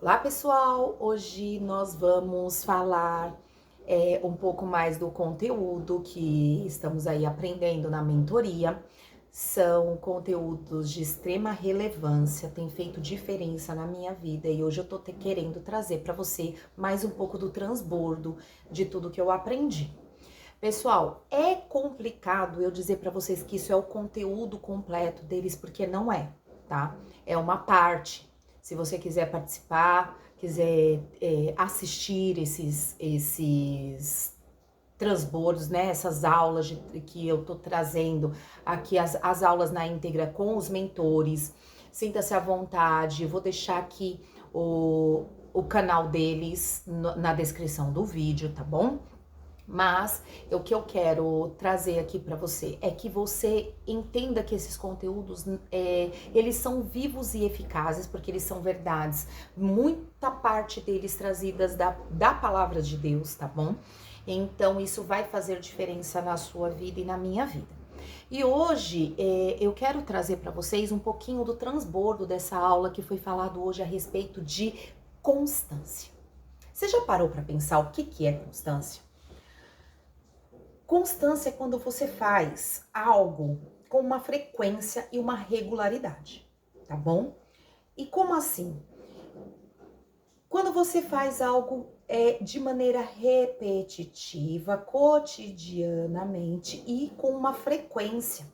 Olá pessoal, hoje nós vamos falar um pouco mais do conteúdo que estamos aí aprendendo na mentoria. São conteúdos de extrema relevância, tem feito diferença na minha vida e hoje eu tô querendo trazer para você mais um pouco do transbordo de tudo que eu aprendi. Pessoal, é complicado eu dizer para vocês que isso é o conteúdo completo deles, porque não é, tá? É uma parte. Se você quiser participar, quiser assistir esses transbordos, né? Essas aulas que eu tô trazendo aqui, as aulas na íntegra com os mentores, sinta-se à vontade. Vou deixar aqui o canal deles na descrição do vídeo, tá bom? Mas o que eu quero trazer aqui para você é que você entenda que esses conteúdos, eles são vivos e eficazes, porque eles são verdades, muita parte deles trazidas da palavra de Deus, tá bom? Então isso vai fazer diferença na sua vida e na minha vida. E hoje eu quero trazer para vocês um pouquinho do transbordo dessa aula que foi falado hoje a respeito de constância. Você já parou para pensar o que é constância? Constância é quando você faz algo com uma frequência e uma regularidade, tá bom? E como assim? Quando você faz algo de maneira repetitiva, cotidianamente e com uma frequência,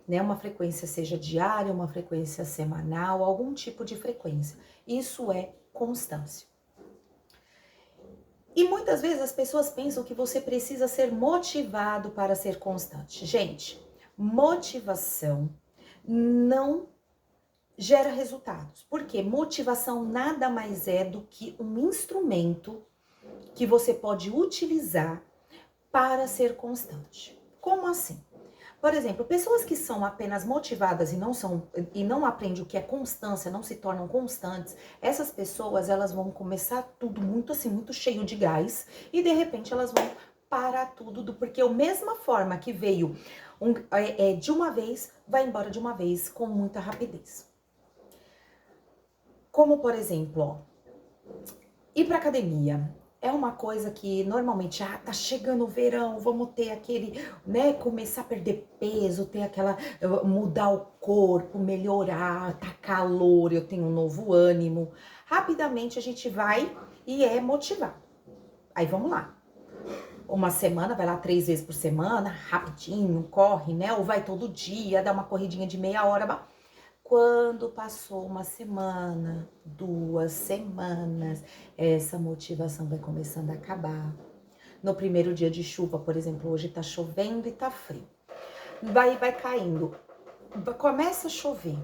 né? Uma frequência seja diária, uma frequência semanal, algum tipo de frequência. Isso é constância. E muitas vezes as pessoas pensam que você precisa ser motivado para ser constante. Gente, motivação não gera resultados. Porque motivação nada mais é do que um instrumento que você pode utilizar para ser constante. Como assim? Por exemplo, pessoas que são apenas motivadas e não aprendem o que é constância, não se tornam constantes, essas pessoas elas vão começar tudo muito assim, muito cheio de gás e de repente elas vão parar tudo, porque a mesma forma que veio de uma vez, vai embora de uma vez com muita rapidez. Como por exemplo, ó, ir para academia. É uma coisa que normalmente, tá chegando o verão, vamos ter aquele, né, começar a perder peso, ter aquela, mudar o corpo, melhorar, tá calor, eu tenho um novo ânimo. Rapidamente a gente vai e é motivado. Aí vamos lá. Uma semana, vai lá 3 vezes por semana, rapidinho, corre, né? Ou vai todo dia, dá uma corridinha de meia hora. Quando passou uma semana, 2 semanas, essa motivação vai começando a acabar. No primeiro dia de chuva, por exemplo, hoje tá chovendo e tá frio. Vai caindo, começa a chover.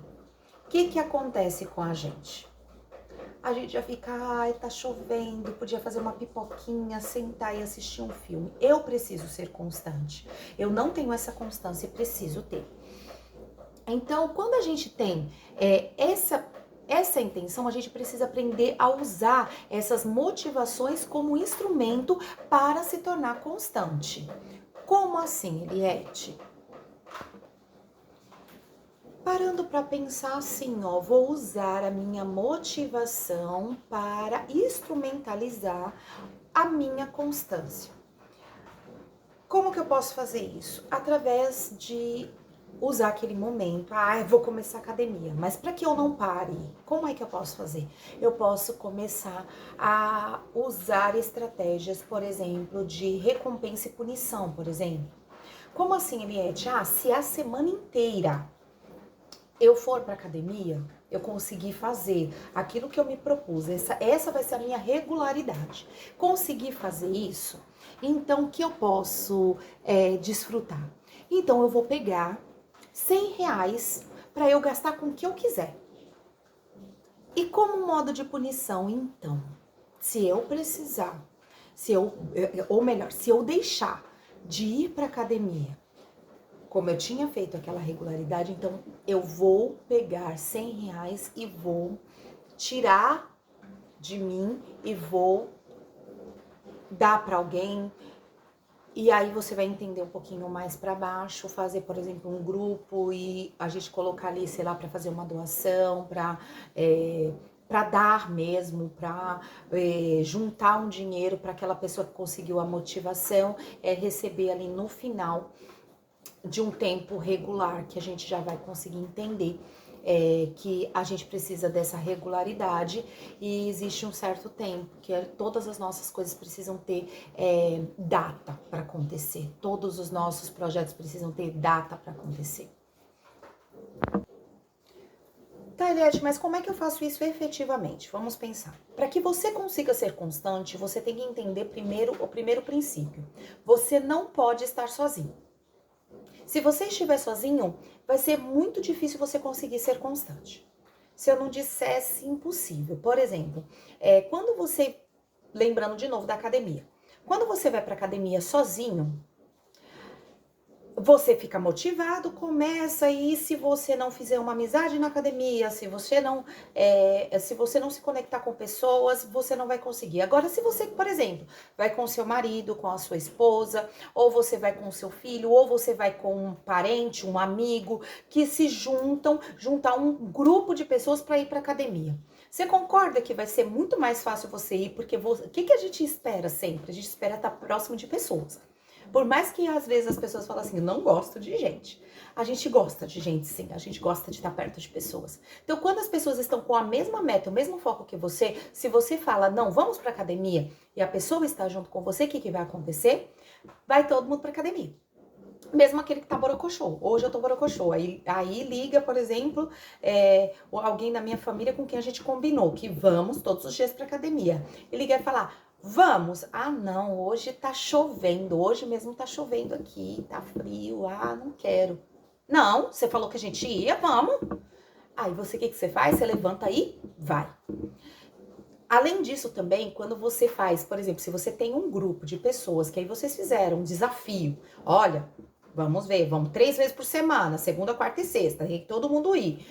O que acontece com a gente? A gente já fica, ai, tá chovendo, podia fazer uma pipoquinha, sentar e assistir um filme. Eu preciso ser constante. Eu não tenho essa constância e preciso ter. Então, quando a gente tem essa intenção, a gente precisa aprender a usar essas motivações como instrumento para se tornar constante. Como assim, Eliette? Parando para pensar assim, ó, vou usar a minha motivação para instrumentalizar a minha constância. Como que eu posso fazer isso? Através de usar aquele momento, eu vou começar a academia, mas para que eu não pare, como é que eu posso fazer? Eu posso começar a usar estratégias, por exemplo, de recompensa e punição, por exemplo. Como assim, Eliette? Se a semana inteira eu for para academia, eu conseguir fazer aquilo que eu me propus, essa vai ser a minha regularidade. Conseguir fazer isso, então o que eu posso desfrutar? Então eu vou pegar R$ 100 para eu gastar com o que eu quiser. E como modo de punição, então, se eu precisar, ou melhor, se eu deixar de ir para academia, como eu tinha feito aquela regularidade, então eu vou pegar R$ 100 e vou tirar de mim e vou dar para alguém. E aí você vai entender um pouquinho mais para baixo, fazer, por exemplo, um grupo e a gente colocar ali, sei lá, para fazer uma doação, para dar mesmo, para juntar um dinheiro para aquela pessoa que conseguiu a motivação, receber ali no final de um tempo regular, que a gente já vai conseguir entender que a gente precisa dessa regularidade e existe um certo tempo, que todas as nossas coisas precisam ter data para acontecer, todos os nossos projetos precisam ter data para acontecer. Tá, Eliette, mas como é que eu faço isso efetivamente? Vamos pensar. Para que você consiga ser constante, você tem que entender primeiro o primeiro princípio. Você não pode estar sozinho. Se você estiver sozinho, vai ser muito difícil você conseguir ser constante. Se eu não dissesse impossível. Por exemplo, quando você, lembrando de novo da academia, quando você vai para academia sozinho, você fica motivado, começa, e se você não fizer uma amizade na academia, se você não se conectar com pessoas, você não vai conseguir. Agora, se você, por exemplo, vai com seu marido, com a sua esposa, ou você vai com o seu filho, ou você vai com um parente, um amigo, que se juntar um grupo de pessoas para ir para academia. Você concorda que vai ser muito mais fácil você ir, porque o que a gente espera sempre? A gente espera estar próximo de pessoas. Por mais que às vezes as pessoas falam assim, eu não gosto de gente. A gente gosta de gente, sim. A gente gosta de estar perto de pessoas. Então, quando as pessoas estão com a mesma meta, o mesmo foco que você, se você fala, não, vamos para academia, e a pessoa está junto com você, o que vai acontecer? Vai todo mundo para academia. Mesmo aquele que tá borocochô. Hoje eu tô borocochô. Aí liga, por exemplo, alguém da minha família com quem a gente combinou que vamos todos os dias pra academia. E liga e falar, vamos. Ah, não, hoje tá chovendo. Hoje mesmo tá chovendo aqui, tá frio. Ah, não quero. Não, você falou que a gente ia, vamos. Aí você, o que você faz? Você levanta aí, vai. Além disso também, quando você faz, por exemplo, se você tem um grupo de pessoas que aí vocês fizeram um desafio, olha, vamos ver, vamos 3 vezes por semana, segunda, quarta e sexta, tem que todo mundo ir.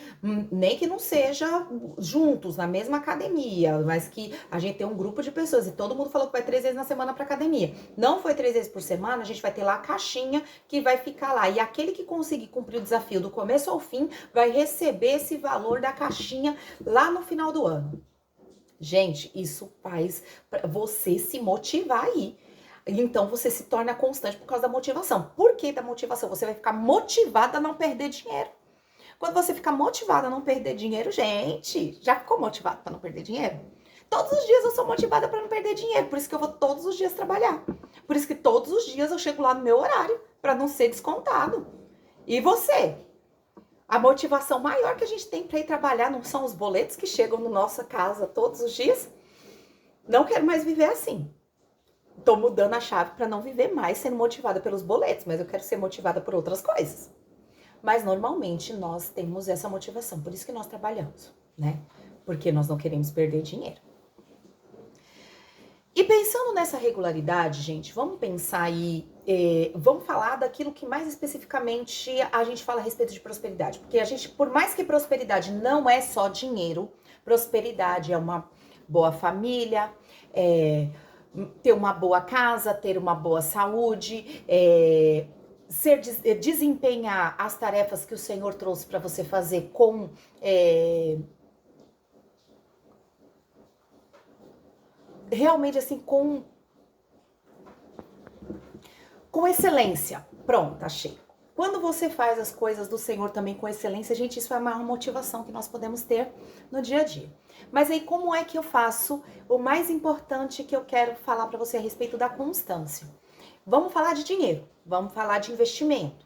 Nem que não seja juntos, na mesma academia, mas que a gente tem um grupo de pessoas e todo mundo falou que vai 3 vezes na semana pra academia. Não foi 3 vezes por semana, a gente vai ter lá a caixinha que vai ficar lá. E aquele que conseguir cumprir o desafio do começo ao fim vai receber esse valor da caixinha lá no final do ano. Gente, isso faz você se motivar aí. Então, você se torna constante por causa da motivação. Por que da motivação? Você vai ficar motivada a não perder dinheiro. Quando você fica motivada a não perder dinheiro, gente, já ficou motivada para não perder dinheiro? Todos os dias eu sou motivada para não perder dinheiro, por isso que eu vou todos os dias trabalhar. Por isso que todos os dias eu chego lá no meu horário, para não ser descontado. E você? A motivação maior que a gente tem para ir trabalhar não são os boletos que chegam na nossa casa todos os dias? Não quero mais viver assim. Tô mudando a chave para não viver mais sendo motivada pelos boletos, mas eu quero ser motivada por outras coisas. Mas normalmente nós temos essa motivação, por isso que nós trabalhamos, né? Porque nós não queremos perder dinheiro. E pensando nessa regularidade, gente, vamos pensar aí, vamos falar daquilo que mais especificamente a gente fala a respeito de prosperidade. Porque a gente, por mais que prosperidade não é só dinheiro, prosperidade é uma boa família, ter uma boa casa, ter uma boa saúde, desempenhar as tarefas que o Senhor trouxe para você fazer com realmente assim, com excelência. Pronto, achei. Quando você faz as coisas do Senhor também com excelência, gente, isso é a maior motivação que nós podemos ter no dia a dia. Mas aí, como é que eu faço? O mais importante que eu quero falar para você a respeito da constância. Vamos falar de dinheiro, vamos falar de investimento.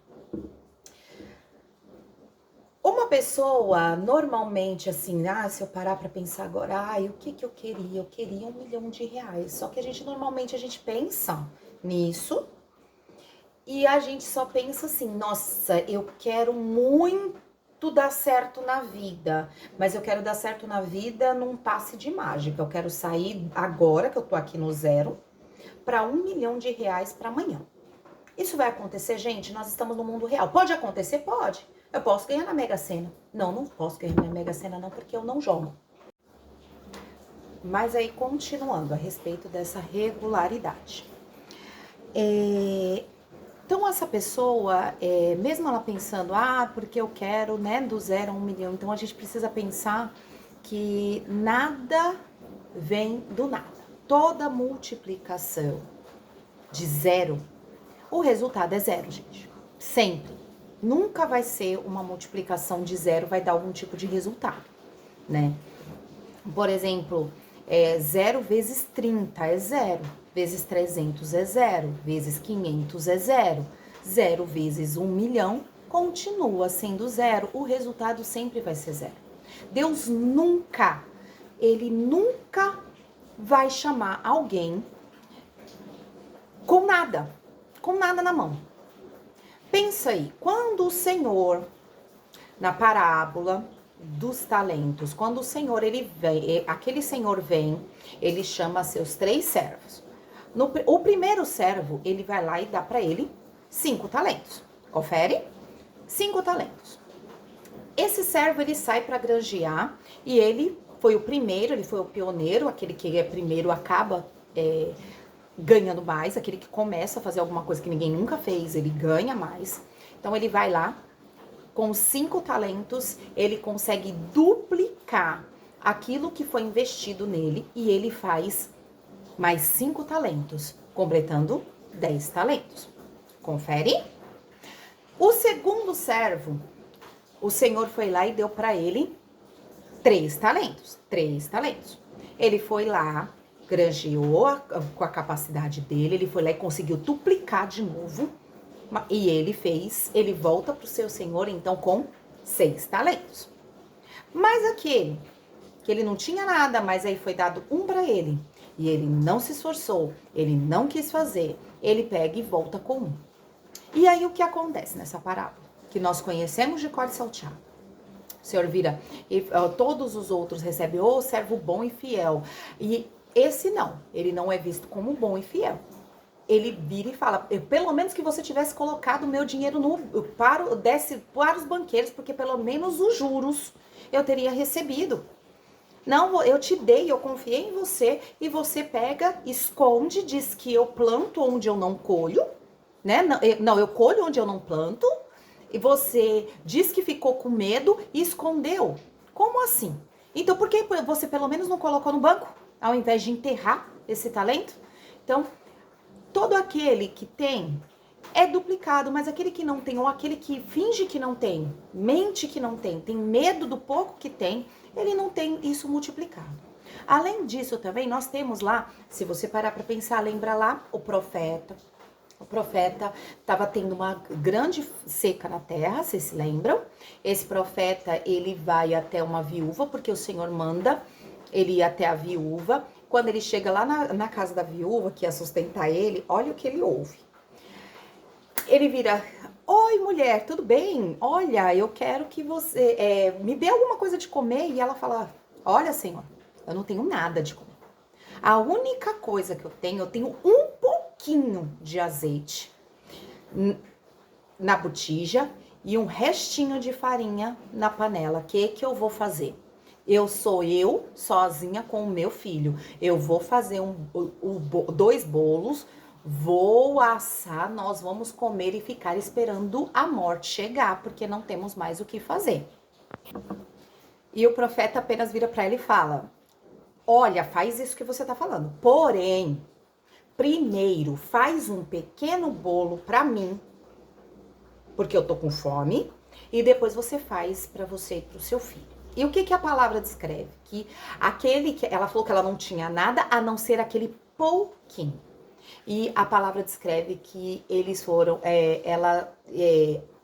Uma pessoa, normalmente, assim, se eu parar pra pensar agora, o que eu queria? Eu queria R$1 milhão. Só que normalmente, a gente pensa nisso e a gente só pensa assim, nossa, eu quero muito dar certo na vida, mas eu quero dar certo na vida num passe de mágica. Eu quero sair agora, que eu tô aqui no zero, para R$1 milhão para amanhã. Isso vai acontecer, gente? Nós estamos no mundo real. Pode acontecer? Pode. Eu posso ganhar na Mega Sena. Não posso ganhar na Mega Sena não, porque eu não jogo. Mas aí, continuando a respeito dessa regularidade. Então, essa pessoa, mesmo ela pensando, porque eu quero, né, do 0 a 1 milhão. Então, a gente precisa pensar que nada vem do nada. Toda multiplicação de zero, o resultado é zero, gente. Sempre. Nunca vai ser uma multiplicação de zero, vai dar algum tipo de resultado, né? Por exemplo, 0 vezes 30 é zero, vezes 300 é zero, vezes 500 é zero, 0 vezes 1 milhão continua sendo zero, o resultado sempre vai ser zero. Deus nunca, ele nunca vai chamar alguém com nada na mão. Pensa aí, quando o Senhor, na parábola dos talentos, quando o Senhor, ele vem, aquele Senhor vem, ele chama seus 3 servos. O primeiro servo, ele vai lá e dá para ele 5 talentos. Confere? 5 talentos. Esse servo, ele sai para granjear e ele foi o primeiro, ele foi o pioneiro, aquele que é primeiro acaba ganhando mais, aquele que começa a fazer alguma coisa que ninguém nunca fez, ele ganha mais. Então ele vai lá, com 5 talentos, ele consegue duplicar aquilo que foi investido nele e ele faz mais 5 talentos, completando 10 talentos. Confere? O segundo servo, o Senhor foi lá e deu para ele 3 talentos. 3 talentos. Ele foi lá, granjeou com a capacidade dele, ele foi lá e conseguiu duplicar de novo. E ele volta para o seu senhor, então, com 6 talentos. Mas aquele, que ele não tinha nada, mas aí foi dado 1 para ele. E ele não se esforçou, ele não quis fazer, ele pega e volta com 1. E aí o que acontece nessa parábola? Que nós conhecemos de cor e salteado. O Senhor vira, e todos os outros recebem o servo bom e fiel. E esse não, ele não é visto como bom e fiel. Ele vira e fala, pelo menos que você tivesse colocado o meu dinheiro para os banqueiros, porque pelo menos os juros eu teria recebido. Não, eu te dei, eu confiei em você, e você pega, esconde, diz que eu planto onde eu não colho, né? Não, eu colho onde eu não planto, e você diz que ficou com medo e escondeu. Como assim? Então, por que você pelo menos não colocou no banco, ao invés de enterrar esse talento? Então, todo aquele que tem é duplicado, mas aquele que não tem, ou aquele que finge que não tem, mente que não tem medo do pouco que tem, ele não tem isso multiplicado. Além disso também, nós temos lá, se você parar para pensar, lembra lá o profeta. O profeta estava tendo uma grande seca na terra, vocês se lembram? Esse profeta, ele vai até uma viúva, porque o Senhor manda ele ir até a viúva. Quando ele chega lá na casa da viúva, que ia sustentar ele, olha o que ele ouve. Ele vira, oi mulher, tudo bem? Olha, eu quero que você me dê alguma coisa de comer. E ela fala, olha Senhor, eu não tenho nada de comer. A única coisa que eu tenho um pouquinho de azeite na botija e um restinho de farinha na panela. O que eu vou fazer? Eu sozinha com o meu filho. Eu vou fazer 2 bolos, vou assar, nós vamos comer e ficar esperando a morte chegar, porque não temos mais o que fazer. E o profeta apenas vira para ele e fala, olha, faz isso que você tá falando. Porém, primeiro faz um pequeno bolo para mim, porque eu tô com fome, e depois você faz para você e pro seu filho. E o que a palavra descreve? Que aquele que ela falou que ela não tinha nada a não ser aquele pouquinho. E a palavra descreve que eles foram,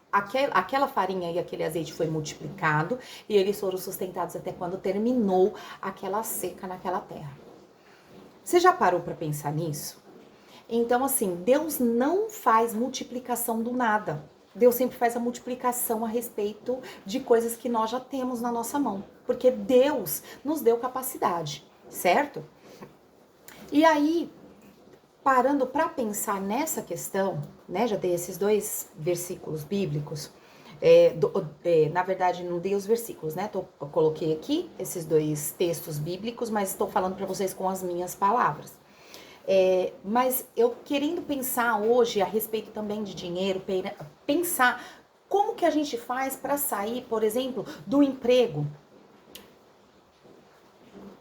aquela farinha e aquele azeite foi multiplicado e eles foram sustentados até quando terminou aquela seca naquela terra. Você já parou para pensar nisso? Então, assim, Deus não faz multiplicação do nada. Deus sempre faz a multiplicação a respeito de coisas que nós já temos na nossa mão. Porque Deus nos deu capacidade, certo? E aí, parando para pensar nessa questão, né? Já dei esses 2 versículos bíblicos. Na verdade, não dei os versículos, né? Eu coloquei aqui esses 2 textos bíblicos, mas estou falando para vocês com as minhas palavras. Mas eu querendo pensar hoje a respeito também de dinheiro, pensar como que a gente faz para sair, por exemplo, do emprego.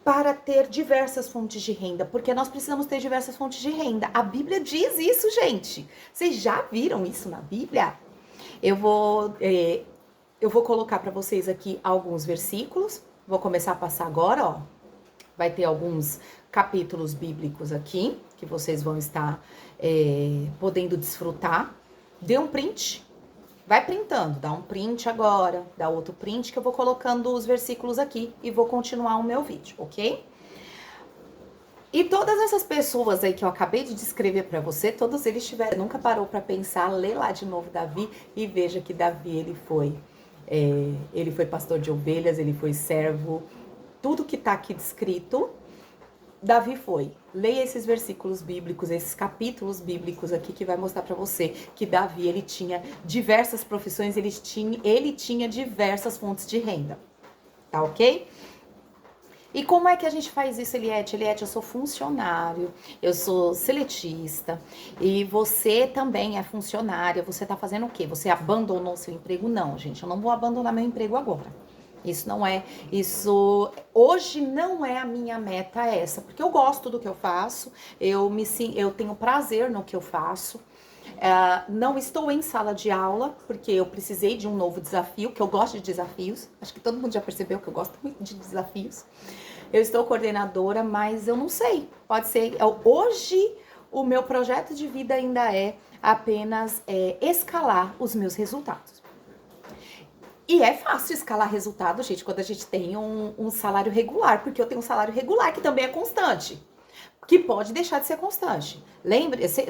para ter diversas fontes de renda, porque nós precisamos ter diversas fontes de renda. A Bíblia diz isso, gente. Vocês já viram isso na Bíblia? Eu vou colocar para vocês aqui alguns versículos. Vou começar a passar agora, ó. Vai ter alguns capítulos bíblicos aqui que vocês vão estar podendo desfrutar. Dê um print. Vai printando, dá um print agora, dá outro print que eu vou colocando os versículos aqui e vou continuar o meu vídeo, ok? E todas essas pessoas aí que eu acabei de descrever para você, todos eles tiveram, nunca parou para pensar, lê lá de novo Davi e veja que Davi ele foi pastor de ovelhas, ele foi servo, tudo que tá aqui descrito, Davi foi. Leia esses versículos bíblicos, esses capítulos bíblicos aqui que vai mostrar para você que Davi, ele tinha diversas profissões, ele tinha diversas fontes de renda. Tá ok? E como é que a gente faz isso, Eliette? Eliette, eu sou funcionário, eu sou seletista e você também é funcionária. Você tá fazendo o quê? Você abandonou seu emprego? Não, gente, eu não vou abandonar meu emprego agora. Hoje não é a minha meta essa, porque eu gosto do que eu faço, eu tenho prazer no que eu faço. Não estou em sala de aula, porque eu precisei de um novo desafio, que eu gosto de desafios. Acho que todo mundo já percebeu que eu gosto muito de desafios. Eu estou coordenadora, mas eu não sei. Pode ser. Hoje, o meu projeto de vida ainda é apenas escalar os meus resultados. E é fácil escalar resultado, gente, quando a gente tem um salário regular, porque eu tenho um salário regular que também é constante, que pode deixar de ser constante.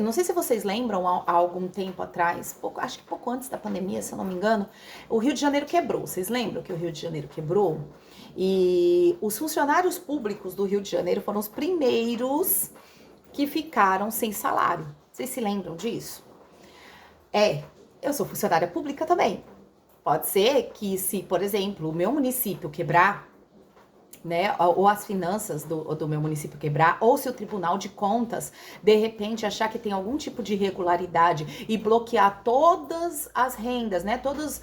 Não sei se vocês lembram, há algum tempo atrás, acho que pouco antes da pandemia, se eu não me engano, o Rio de Janeiro quebrou. Vocês lembram que o Rio de Janeiro quebrou? E os funcionários públicos do Rio de Janeiro foram os primeiros que ficaram sem salário. Vocês se lembram disso? Eu sou funcionária pública também. Pode ser que se, por exemplo, o meu município quebrar, né, ou as finanças do meu município quebrar, ou se o Tribunal de Contas, de repente, achar que tem algum tipo de irregularidade e bloquear todas as rendas, né, todas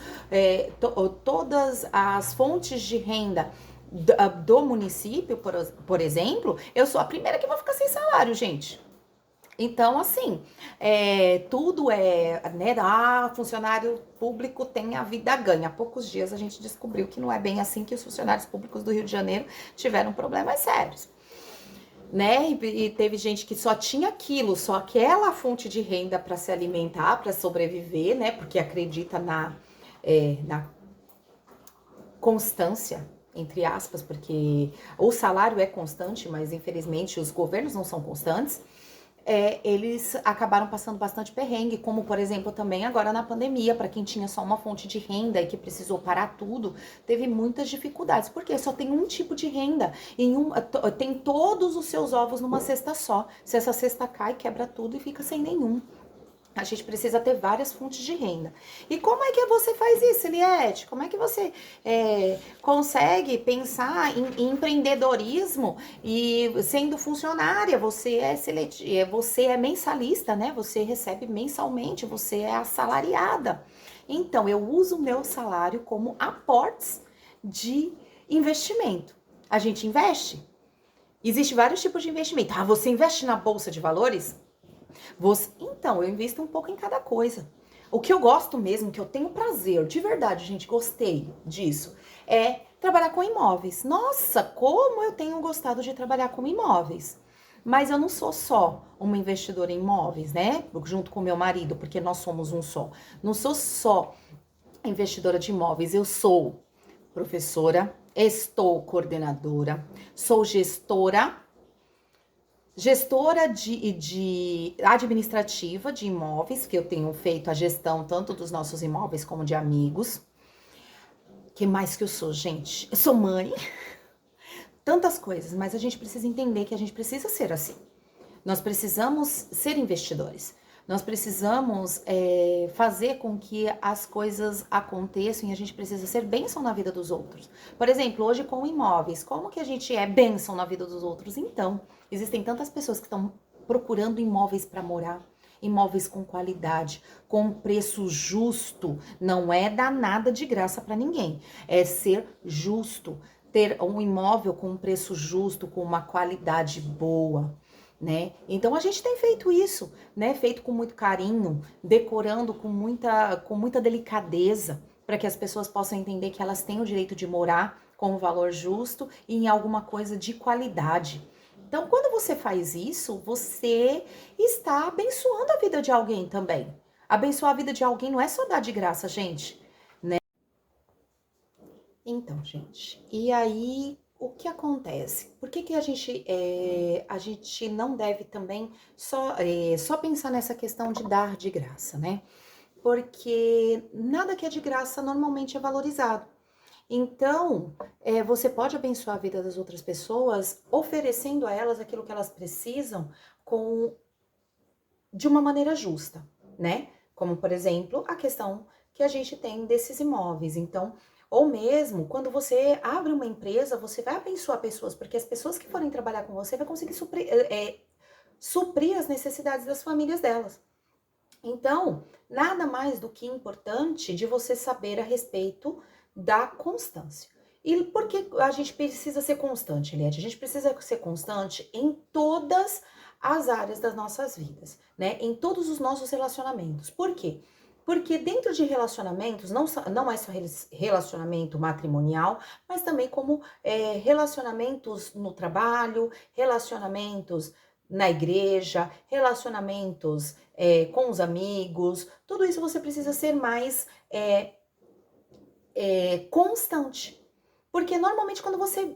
as fontes de renda do município, por exemplo, eu sou a primeira que vou ficar sem salário, gente. Então, assim, tudo né, funcionário público tem a vida ganha. Há poucos dias a gente descobriu que não é bem assim, que os funcionários públicos do Rio de Janeiro tiveram problemas sérios, né? E teve gente que só tinha aquilo, só aquela fonte de renda para se alimentar, para sobreviver, né? Porque acredita na constância, entre aspas, porque o salário é constante, mas infelizmente os governos não são constantes. Eles acabaram passando bastante perrengue, como por exemplo também agora na pandemia, para quem tinha só uma fonte de renda e que precisou parar tudo, teve muitas dificuldades, porque só tem um tipo de renda, tem todos os seus ovos numa cesta só. Se essa cesta cai, quebra tudo e fica sem nenhum. A gente precisa ter várias fontes de renda. E como é que você faz isso, Eliette? Como é que você consegue pensar em empreendedorismo e sendo funcionária? Você é mensalista, né? Você recebe mensalmente, você é assalariada. Então, eu uso o meu salário como aportes de investimento. A gente investe. Existem vários tipos de investimento. Você investe na bolsa de valores? Então, eu invisto um pouco em cada coisa. O que eu gosto mesmo, que eu tenho prazer, de verdade, gente, gostei disso, é trabalhar com imóveis. Nossa, como eu tenho gostado de trabalhar com imóveis. Mas eu não sou só uma investidora em imóveis, né? Junto com meu marido, porque nós somos um só. Não sou só investidora de imóveis, eu sou professora, estou coordenadora, sou gestora de administrativa de imóveis, que eu tenho feito a gestão tanto dos nossos imóveis como de amigos. Que mais que eu sou, gente? Eu sou mãe. Tantas coisas, mas a gente precisa entender que a gente precisa ser assim. Nós precisamos ser investidores. Nós precisamos fazer com que as coisas aconteçam e a gente precisa ser bênção na vida dos outros. Por exemplo, hoje com imóveis, como que a gente é bênção na vida dos outros? Então, existem tantas pessoas que estão procurando imóveis para morar, imóveis com qualidade, com preço justo. Não é dar nada de graça para ninguém, é ser justo. ter um imóvel com um preço justo, com uma qualidade boa, né? Então a gente tem feito isso, né? Feito com muito carinho, decorando com muita delicadeza, para que as pessoas possam entender que elas têm o direito de morar com um valor justo e em alguma coisa de qualidade. Então, quando você faz isso, você está abençoando a vida de alguém também. Abençoar a vida de alguém não é só dar de graça, gente. Então, gente, e aí o que acontece? Por que que a gente não deve também só pensar nessa questão de dar de graça, né? Porque nada que é de graça normalmente é valorizado. Então, você pode abençoar a vida das outras pessoas oferecendo a elas aquilo que elas precisam com de uma maneira justa, né? Como, por exemplo, a questão que a gente tem desses imóveis. Então, ou mesmo quando você abre uma empresa, você vai abençoar pessoas, porque as pessoas que forem trabalhar com você vai conseguir suprir as necessidades das famílias delas. Então, nada mais do que importante de você saber a respeito da constância. E por que a gente precisa ser constante, Eliette? A gente precisa ser constante em todas as áreas das nossas vidas, né? Em todos os nossos relacionamentos. Por quê? Porque dentro de relacionamentos, não é só relacionamento matrimonial, mas também como relacionamentos no trabalho, relacionamentos na igreja, relacionamentos com os amigos, tudo isso você precisa ser mais constante. Porque normalmente quando você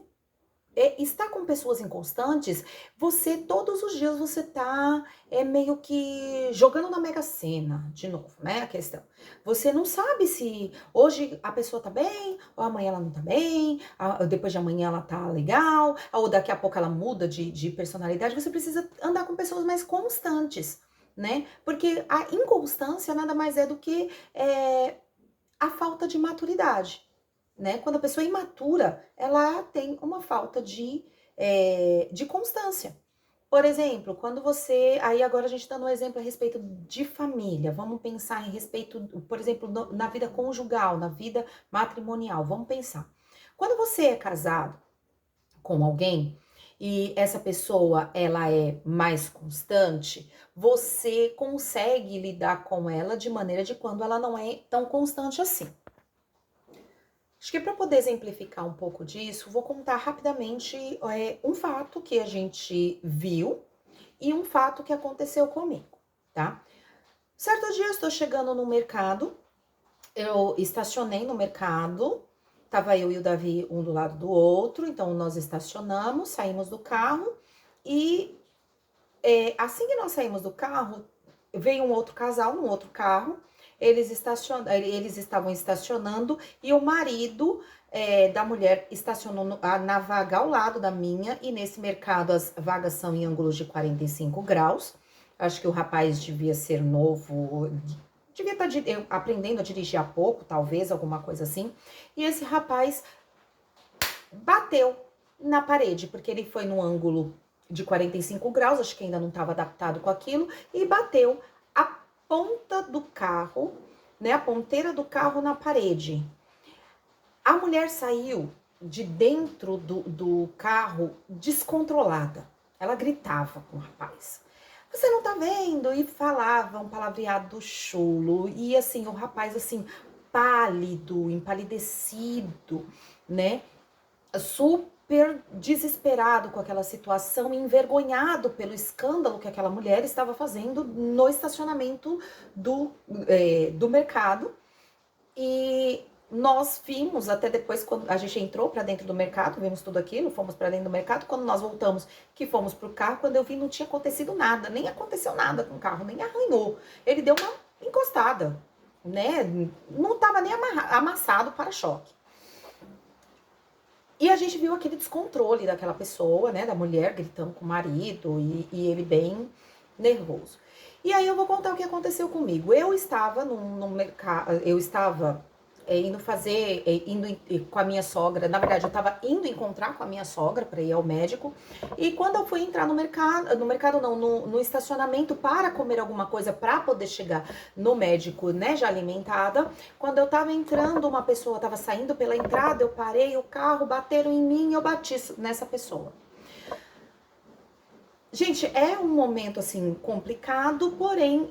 está com pessoas inconstantes, você todos os dias você tá meio que jogando na Mega Sena, de novo, né? A questão. Você não sabe se hoje a pessoa tá bem, ou amanhã ela não tá bem, depois de amanhã ela tá legal, ou daqui a pouco ela muda de personalidade. Você precisa andar com pessoas mais constantes, né? Porque a inconstância nada mais é do que a falta de maturidade, né? Quando a pessoa é imatura, ela tem uma falta de constância. Por exemplo, quando você. Aí agora a gente dando um exemplo a respeito de família. Vamos pensar em respeito, por exemplo, na vida conjugal, na vida matrimonial. Vamos pensar. Quando você é casado com alguém e essa pessoa ela é mais constante, você consegue lidar com ela de maneira de quando ela não é tão constante assim. Acho que para poder exemplificar um pouco disso, vou contar rapidamente um fato que a gente viu e um fato que aconteceu comigo, tá? Certo dia eu estou chegando no mercado, eu estacionei no mercado, tava eu e o Davi um do lado do outro, então nós estacionamos, saímos do carro e assim que nós saímos do carro, veio um outro casal no outro carro, eles estavam estacionando e o marido da mulher estacionou na vaga ao lado da minha, e nesse mercado as vagas são em ângulos de 45 graus. Acho que o rapaz devia ser novo, devia estar aprendendo a dirigir há pouco, talvez, alguma coisa assim. E esse rapaz bateu na parede, porque ele foi no ângulo de 45 graus, acho que ainda não estava adaptado com aquilo, e bateu a ponta do carro, né, a ponteira do carro na parede. A mulher saiu de dentro do carro descontrolada. Ela gritava com o rapaz. Você não tá vendo? E falava um palavreado chulo. E assim, o rapaz assim, pálido, empalidecido, né? Super desesperado com aquela situação, envergonhado pelo escândalo que aquela mulher estava fazendo no estacionamento do mercado. E nós vimos até depois, quando a gente entrou para dentro do mercado, vimos tudo aquilo, fomos para dentro do mercado. Quando nós voltamos, que fomos pro carro, quando eu vi, não tinha acontecido nada, nem aconteceu nada com o carro, nem arranhou. Ele deu uma encostada, né? Não estava nem amassado o para-choque. E a gente viu aquele descontrole daquela pessoa, né, da mulher gritando com o marido e ele bem nervoso. E aí eu vou contar o que aconteceu comigo. Eu estava no mercado, eu estava com a minha sogra. Na verdade, eu tava indo encontrar com a minha sogra para ir ao médico. E quando eu fui entrar no mercado não, no estacionamento para comer alguma coisa para poder chegar no médico, né, já alimentada. Quando eu tava entrando, uma pessoa tava saindo pela entrada, eu parei o carro, bateram em mim, eu bati nessa pessoa. Gente, é um momento assim complicado, porém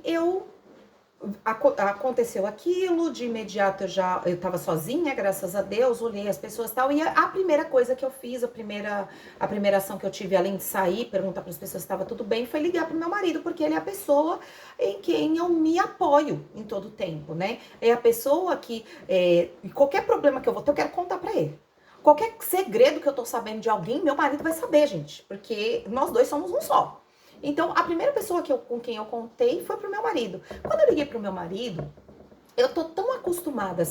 aconteceu aquilo, de imediato eu tava sozinha, graças a Deus, olhei as pessoas e tal, e a primeira coisa que eu fiz, a primeira ação que eu tive, além de sair, perguntar para as pessoas se estava tudo bem, foi ligar pro meu marido, porque ele é a pessoa em quem eu me apoio em todo o tempo, né? É a pessoa que, qualquer problema que eu vou ter, eu quero contar para ele. Qualquer segredo que eu tô sabendo de alguém, meu marido vai saber, gente, porque nós dois somos um só. Então, a primeira pessoa com quem eu contei foi pro meu marido. Quando eu liguei pro meu marido, eu tô tão acostumada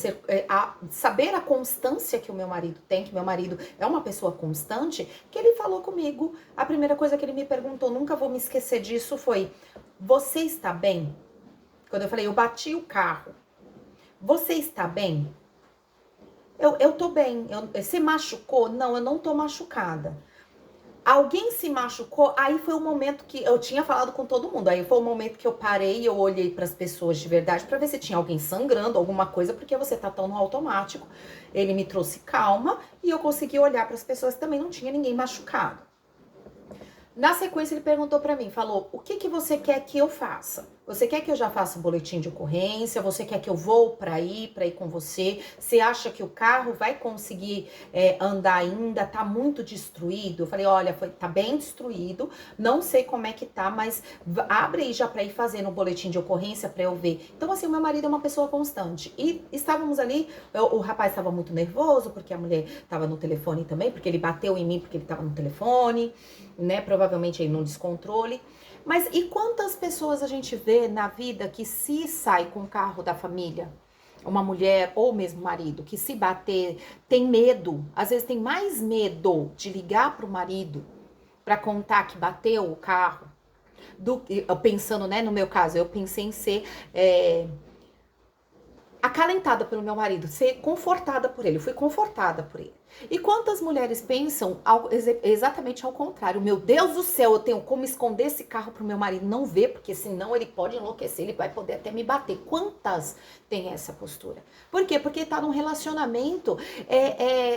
a saber a constância que o meu marido tem, que meu marido é uma pessoa constante, que ele falou comigo. A primeira coisa que ele me perguntou, nunca vou me esquecer disso, foi: você está bem? Quando eu falei, eu bati o carro. Você está bem? Eu tô bem. Você machucou? Não, eu não tô machucada. Alguém se machucou, aí foi o momento que eu tinha falado com todo mundo. Aí foi o momento que eu parei e eu olhei para as pessoas de verdade para ver se tinha alguém sangrando, alguma coisa, porque você tá tão no automático. Ele me trouxe calma e eu consegui olhar para as pessoas, também não tinha ninguém machucado. Na sequência ele perguntou para mim, falou: "O que você quer que eu faça? Você quer que eu já faça um boletim de ocorrência? Você quer que eu vou para ir com você? Você acha que o carro vai conseguir andar ainda? Tá muito destruído?" Eu falei: "Olha, tá bem destruído, não sei como é que tá, mas abre aí já para ir fazendo o boletim de ocorrência para eu ver." Então, assim, o meu marido é uma pessoa constante. E estávamos ali, o rapaz estava muito nervoso, porque a mulher estava no telefone também, porque ele bateu em mim porque ele estava no telefone, né? Provavelmente aí num descontrole. Mas e quantas pessoas a gente vê na vida que se sai com o carro da família, uma mulher ou mesmo marido, que se bater, tem medo, às vezes tem mais medo de ligar pro marido para contar que bateu o carro, pensando, né, no meu caso, eu pensei em ser acalentada pelo meu marido, ser confortada por ele, eu fui confortada por ele. E quantas mulheres pensam exatamente ao contrário? Meu Deus do céu, eu tenho como esconder esse carro pro meu marido não ver, porque senão ele pode enlouquecer, ele vai poder até me bater. Quantas têm essa postura? Por quê? Porque tá num relacionamento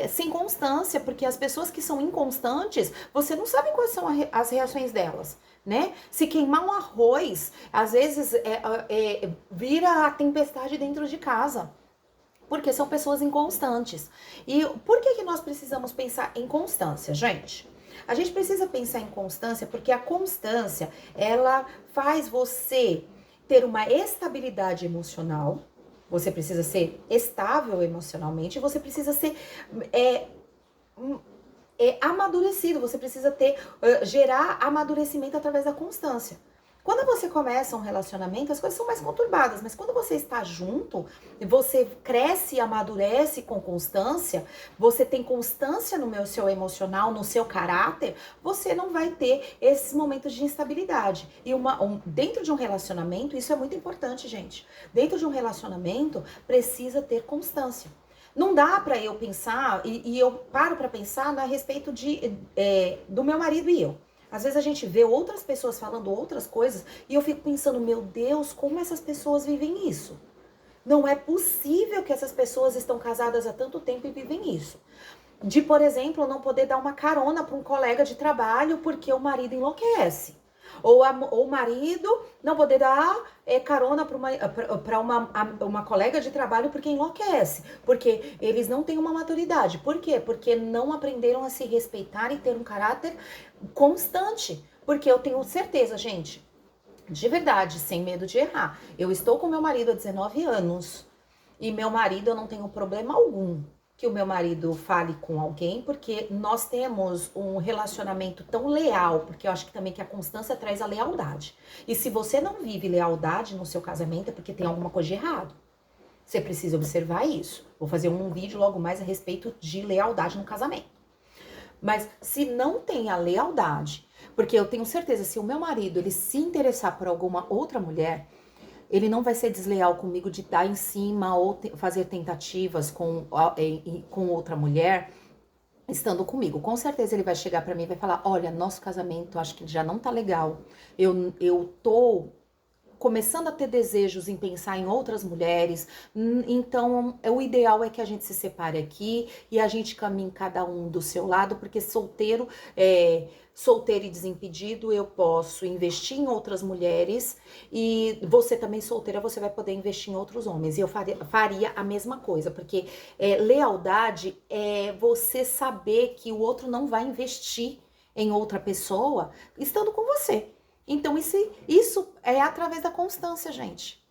sem constância, porque as pessoas que são inconstantes, você não sabe quais são as reações delas, né? Se queimar um arroz, às vezes vira a tempestade dentro de casa. Porque são pessoas inconstantes. E por que nós precisamos pensar em constância, gente? A gente precisa pensar em constância porque a constância, ela faz você ter uma estabilidade emocional. Você precisa ser estável emocionalmente. Você precisa ser amadurecido. Você precisa gerar amadurecimento através da constância. Quando você começa um relacionamento, as coisas são mais conturbadas, mas quando você está junto, você cresce e amadurece com constância, você tem constância no seu emocional, no seu caráter, você não vai ter esses momentos de instabilidade. E dentro de um relacionamento, isso é muito importante, gente. Dentro de um relacionamento, precisa ter constância. Não dá para eu pensar, e eu paro para pensar a respeito do meu marido e eu. Às vezes a gente vê outras pessoas falando outras coisas e eu fico pensando, meu Deus, como essas pessoas vivem isso? Não é possível que essas pessoas estão casadas há tanto tempo e vivem isso. De, por exemplo, não poder dar uma carona para um colega de trabalho porque o marido enlouquece. Ou o marido não poder dar carona para uma colega de trabalho porque enlouquece. Porque eles não têm uma maturidade. Por quê? Porque não aprenderam a se respeitar e ter um caráter constante. Porque eu tenho certeza, gente, de verdade, sem medo de errar. Eu estou com meu marido há 19 anos. E meu marido, eu não tenho problema algum que o meu marido fale com alguém, porque nós temos um relacionamento tão leal, porque eu acho que também que a constância traz a lealdade. E se você não vive lealdade no seu casamento, é porque tem alguma coisa de errado. Você precisa observar isso. Vou fazer um vídeo logo mais a respeito de lealdade no casamento. Mas se não tem a lealdade, porque eu tenho certeza, se o meu marido ele se interessar por alguma outra mulher, Ele não vai ser desleal comigo de dar em cima ou fazer tentativas com outra mulher estando comigo. Com certeza ele vai chegar pra mim e vai falar: olha, nosso casamento acho que já não tá legal. Eu tô começando a ter desejos em pensar em outras mulheres, então o ideal é que a gente se separe aqui e a gente caminhe cada um do seu lado, porque solteiro e desimpedido, eu posso investir em outras mulheres e você também solteira, você vai poder investir em outros homens. E eu faria a mesma coisa, porque lealdade é você saber que o outro não vai investir em outra pessoa estando com você. Então, isso é através da constância, gente.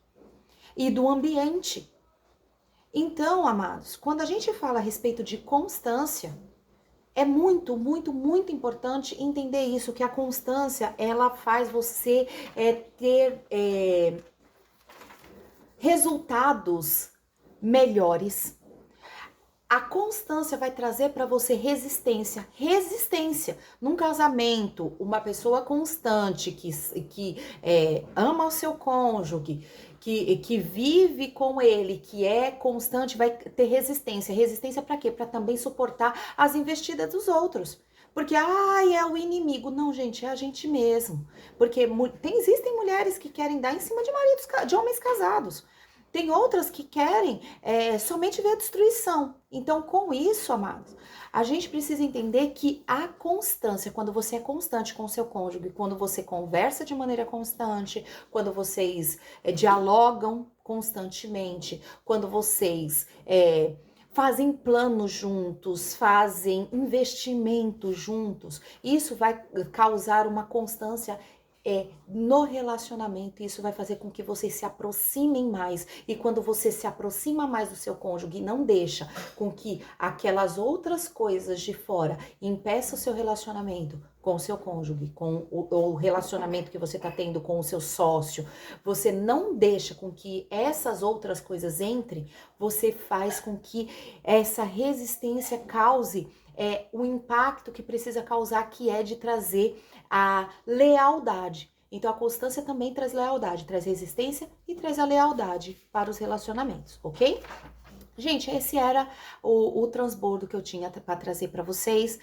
E do ambiente. Então, amados, quando a gente fala a respeito de constância, é muito, muito, muito importante entender isso, que a constância, ela faz você ter resultados melhores. A constância vai trazer para você resistência. Resistência. Num casamento, uma pessoa constante que ama o seu cônjuge, que vive com ele, que é constante, vai ter resistência. Resistência para quê? Para também suportar as investidas dos outros. Porque, é o inimigo. Não, gente, é a gente mesmo. Porque existem mulheres que querem dar em cima de maridos, de homens casados. Tem outras que querem somente ver a destruição. Então, com isso, amados, a gente precisa entender que a constância, quando você é constante com o seu cônjuge, quando você conversa de maneira constante, quando vocês dialogam constantemente, quando vocês fazem planos juntos, fazem investimentos juntos, isso vai causar uma constância no relacionamento. Isso vai fazer com que vocês se aproximem mais. E quando você se aproxima mais do seu cônjuge e não deixa com que aquelas outras coisas de fora impeçam o seu relacionamento com o seu cônjuge, com o relacionamento que você está tendo com o seu sócio, você não deixa com que essas outras coisas entrem, você faz com que essa resistência cause o impacto que precisa causar, que é de trazer a lealdade. Então a constância também traz lealdade, traz resistência e traz a lealdade para os relacionamentos, ok? Gente, esse era o transbordo que eu tinha para trazer para vocês.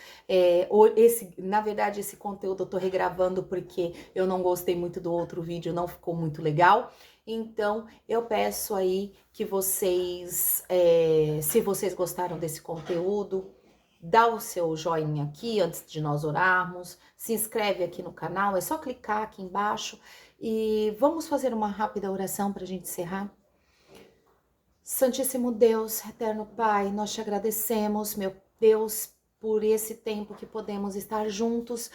Na verdade, esse conteúdo eu tô regravando porque eu não gostei muito do outro vídeo, não ficou muito legal. Então, eu peço aí que vocês, se vocês gostaram desse conteúdo, dá o seu joinha aqui antes de nós orarmos, se inscreve aqui no canal, é só clicar aqui embaixo e vamos fazer uma rápida oração para a gente encerrar. Santíssimo Deus, eterno Pai, nós te agradecemos, meu Deus, por esse tempo que podemos estar juntos,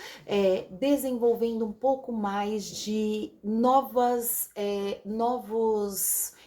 desenvolvendo um pouco mais de novos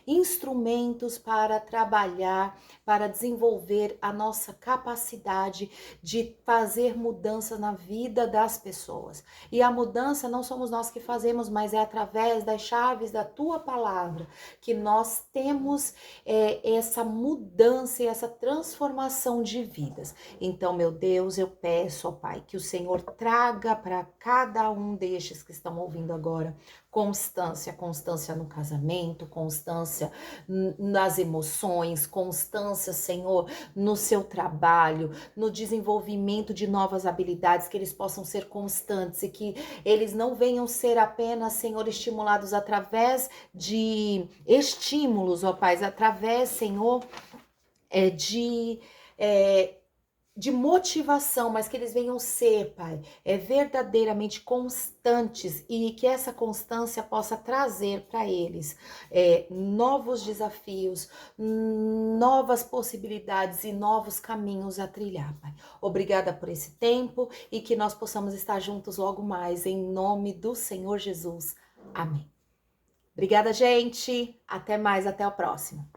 instrumentos para trabalhar, para desenvolver a nossa capacidade de fazer mudança na vida das pessoas. E a mudança não somos nós que fazemos, mas é através das chaves da tua palavra que nós temos essa mudança e essa transformação de vidas. Então, meu Deus, eu peço, ó Pai, que o Senhor traga para cada um destes que estão ouvindo agora constância no casamento, constância nas emoções, constância, Senhor, no seu trabalho, no desenvolvimento de novas habilidades, que eles possam ser constantes e que eles não venham ser apenas, Senhor, estimulados através de estímulos, ó Pai, através, Senhor, de motivação, mas que eles venham ser, Pai, verdadeiramente constantes e que essa constância possa trazer para eles novos desafios, novas possibilidades e novos caminhos a trilhar, Pai. Obrigada por esse tempo e que nós possamos estar juntos logo mais, em nome do Senhor Jesus. Amém. Obrigada, gente. Até mais, até o próximo.